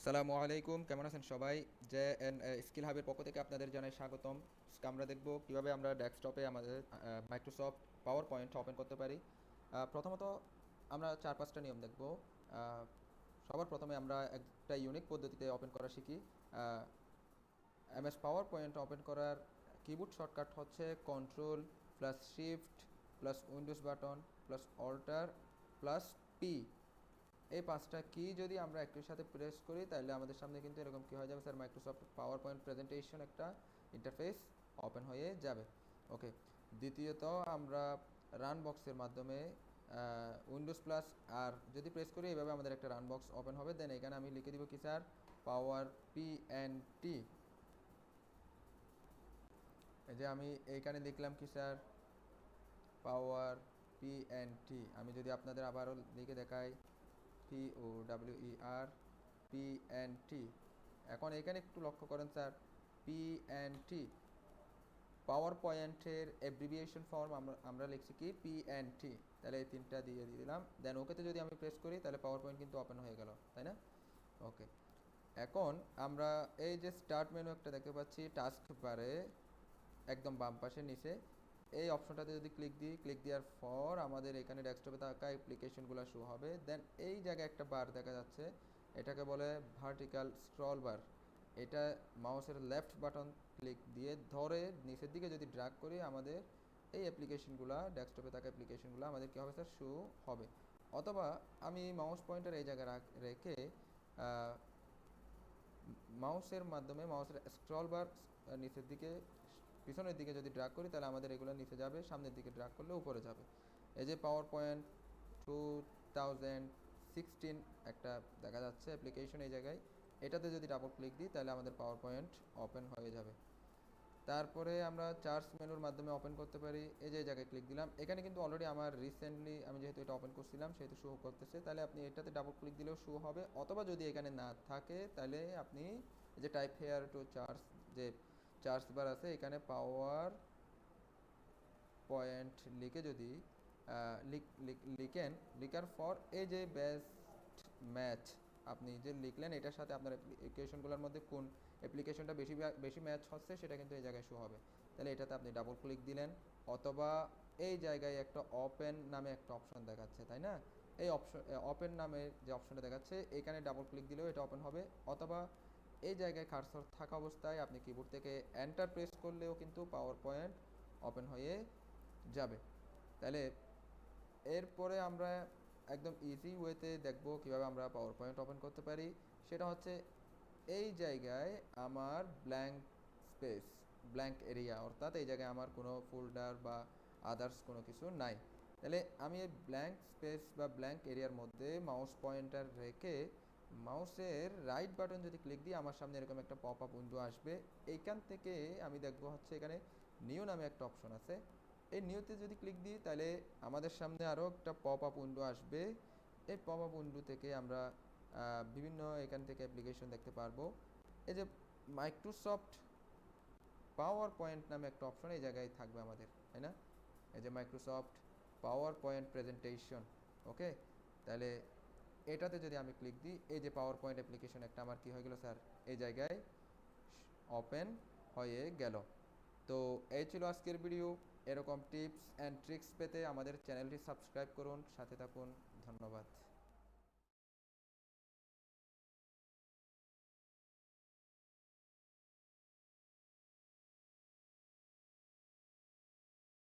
সালামু আলাইকুম, কেমন আছেন সবাই? যে স্কিল হাবের পক্ষ থেকে আপনাদের জানাই স্বাগতম। আজকে আমরা দেখব কিভাবে আমরা ডেস্কটপে আমাদের মাইক্রোসফট পাওয়ার পয়েন্ট ওপেন করতে পারি। প্রথমত আমরা 4-5টা নিয়ম দেখব। সবার প্রথমে আমরা একটা ইউনিক পদ্ধতিতে ওপেন করা শিখি। এমএস পাওয়ার পয়েন্ট ওপেন করার কিবোর্ড শর্টকাট হচ্ছে control plus shift plus Windows button plus alter plus P. এই 5টা কি যদি আমরা একটির সাথে প্রেস করি তাহলে আমাদের সামনে কিন্তু এরকম কি হয়ে যাবে sir, Microsoft power point presentation একটা ইন্টারফেস ওপেন হয়ে যাবে। ওকে, দ্বিতীয়ত আমরা রান বক্সের মাধ্যমে উইন্ডোজ প্লাস আর যদি প্রেস করি এইভাবে আমাদের একটা রান বক্স ওপেন হবে। দেন এখানে আমি লিখে দিব কি স্যার, পাওয়ার পিএনটি। এই যে আমি এইখানে লিখলাম কি স্যার, পাওয়ার পিএনটি। আমি যদি আপনাদের আবারও লিখে দেখাই, POWER PNT। এখন এখানে একটু লক্ষ্য করেন স্যার, PNT পাওয়ার পয়েন্টের অ্যাব্রিভিয়েশন ফর্ম আমরা লিখছি কি PNT। তাহলে এই 3টা দিয়ে দিলাম। দেন ওকেতে যদি আমি প্রেস করি তাহলে পাওয়ার পয়েন্ট কিন্তু ওপেন হয়ে গেল, তাই না? ওকে, এখন আমরা এই যে স্টার্ট মেনু একটা দেখতে পাচ্ছি টাস্ক বারে একদম বাম পাশে নিচে, এই অপশনটাতে যদি ক্লিক দেওয়ার পর আমাদের এখানে ডেস্কটপে থাকা অ্যাপ্লিকেশনগুলো শো হবে। দেন এই জায়গায় একটা বার দেখা যাচ্ছে, এটাকে বলে ভার্টিক্যাল স্ক্রল বার। এটা মাউসের লেফট বাটন ক্লিক দিয়ে ধরে নিচের দিকে যদি ড্র্যাগ করি আমাদের এই অ্যাপ্লিকেশনগুলো, ডেস্কটপে থাকা অ্যাপ্লিকেশনগুলো আমাদের কী হবে স্যার, শো হবে। অথবা আমি মাউস পয়েন্টার এই জায়গায় রেখে মাউসের মাধ্যমে মাউসের স্ক্রল বার নিচের দিকে পিছনের দিকে যদি ড্র্যাগ করি তাহলে আমাদের এগুলো নিচে যাবে, সামনের দিকে ড্র্যাগ করলে উপরে যাবে। এই যে পাওয়ার পয়েন্ট 2016 একটা দেখা যাচ্ছে অ্যাপ্লিকেশন এই জায়গায়, এটাতে যদি ডাবল ক্লিক দিই তাহলে আমাদের পাওয়ার পয়েন্ট ওপেন হয়ে যাবে। তারপরে আমরা চার্জ মেনুর মাধ্যমে ওপেন করতে পারি। এই যে জায়গায় ক্লিক দিলাম, এখানে কিন্তু অলরেডি আমার রিসেন্টলি আমি যেহেতু এটা ওপেন করছিলাম সেহেতু শো করতেছে, তাহলে আপনি এটাতে ডাবল ক্লিক দিলেও শো হবে। অথবা যদি এখানে না থাকে তাহলে আপনি এই যে টাইপ হেয়ার টু চার্জ, যে চার্জ বার আছে এখানে পাওয়ার পয়েন্ট লিখে যদি লিখার পর এই যে বেস্ট ম্যাচ আপনি যে লিখলেন এটার সাথে আপনার অ্যাপ্লিকেশনগুলোর মধ্যে কোন অ্যাপ্লিকেশনটা বেশি ম্যাচ হচ্ছে সেটা কিন্তু এই জায়গায় শো হবে। তাহলে এটাতে আপনি ডাবল ক্লিক দিলেন, অথবা এই জায়গায় একটা ওপেন নামে একটা অপশন দেখাচ্ছে, তাই না? এই অপশন ওপেন নামে যে অপশনটা দেখাচ্ছে এখানে ডাবল ক্লিক দিলেও এটা ওপেন হবে। অথবা এই জায়গায় কার্সর থাকা অবস্থায় আপনি কিবোর্ড থেকে এন্টার প্রেস করলেও কিন্তু পাওয়ার পয়েন্ট ওপেন হয়ে যাবে। তাহলে এরপরে আমরা একদম ইজি ওয়েতে দেখব কিভাবে আমরা পাওয়ার পয়েন্ট ওপেন করতে পারি। সেটা হচ্ছে এই জায়গায় আমার ব্ল্যাঙ্ক এরিয়া, অর্থাৎ এই জায়গায় আমার কোনো ফোল্ডার বা আদার্স কোনো কিছু নাই। তাহলে আমি এই ব্ল্যাঙ্ক স্পেস বা ব্ল্যাঙ্ক এরিয়ার মধ্যে মাউস পয়েন্টার রেখে মাউসের রাইট বাটন যদি ক্লিক দিই আমার সামনে এরকম একটা পপ আপ উইন্ডো আসবে। এইখান থেকে আমি দেখবো হচ্ছে এখানে নিউ নামে একটা অপশন আছে। এই নিউতে যদি ক্লিক দিই তাহলে আমাদের সামনে আরও একটা পপ আপ উইন্ডো আসবে। এই পপ আপ উইন্ডো থেকে আমরা বিভিন্ন এখান থেকে অ্যাপ্লিকেশন দেখতে পারবো। এই যে মাইক্রোসফট পাওয়ার পয়েন্ট নামে একটা অপশন এই জায়গায় থাকবে আমাদের, তাই না? এই যে মাইক্রোসফট পাওয়ার পয়েন্ট প্রেজেন্টেশন। ওকে, তাহলে এটাতে যদি আমি ক্লিক দিই এই যে পাওয়ার পয়েন্ট অ্যাপ্লিকেশন একটা আমার কি হয়ে গেল স্যার, এই জায়গায় ওপেন হয়ে গেল। তো এই ছিল আজকের ভিডিও। এরকম টিপস অ্যান্ড ট্রিক্স পেতে আমাদের চ্যানেলটি সাবস্ক্রাইব করুন, সাথে থাকুন। ধন্যবাদ।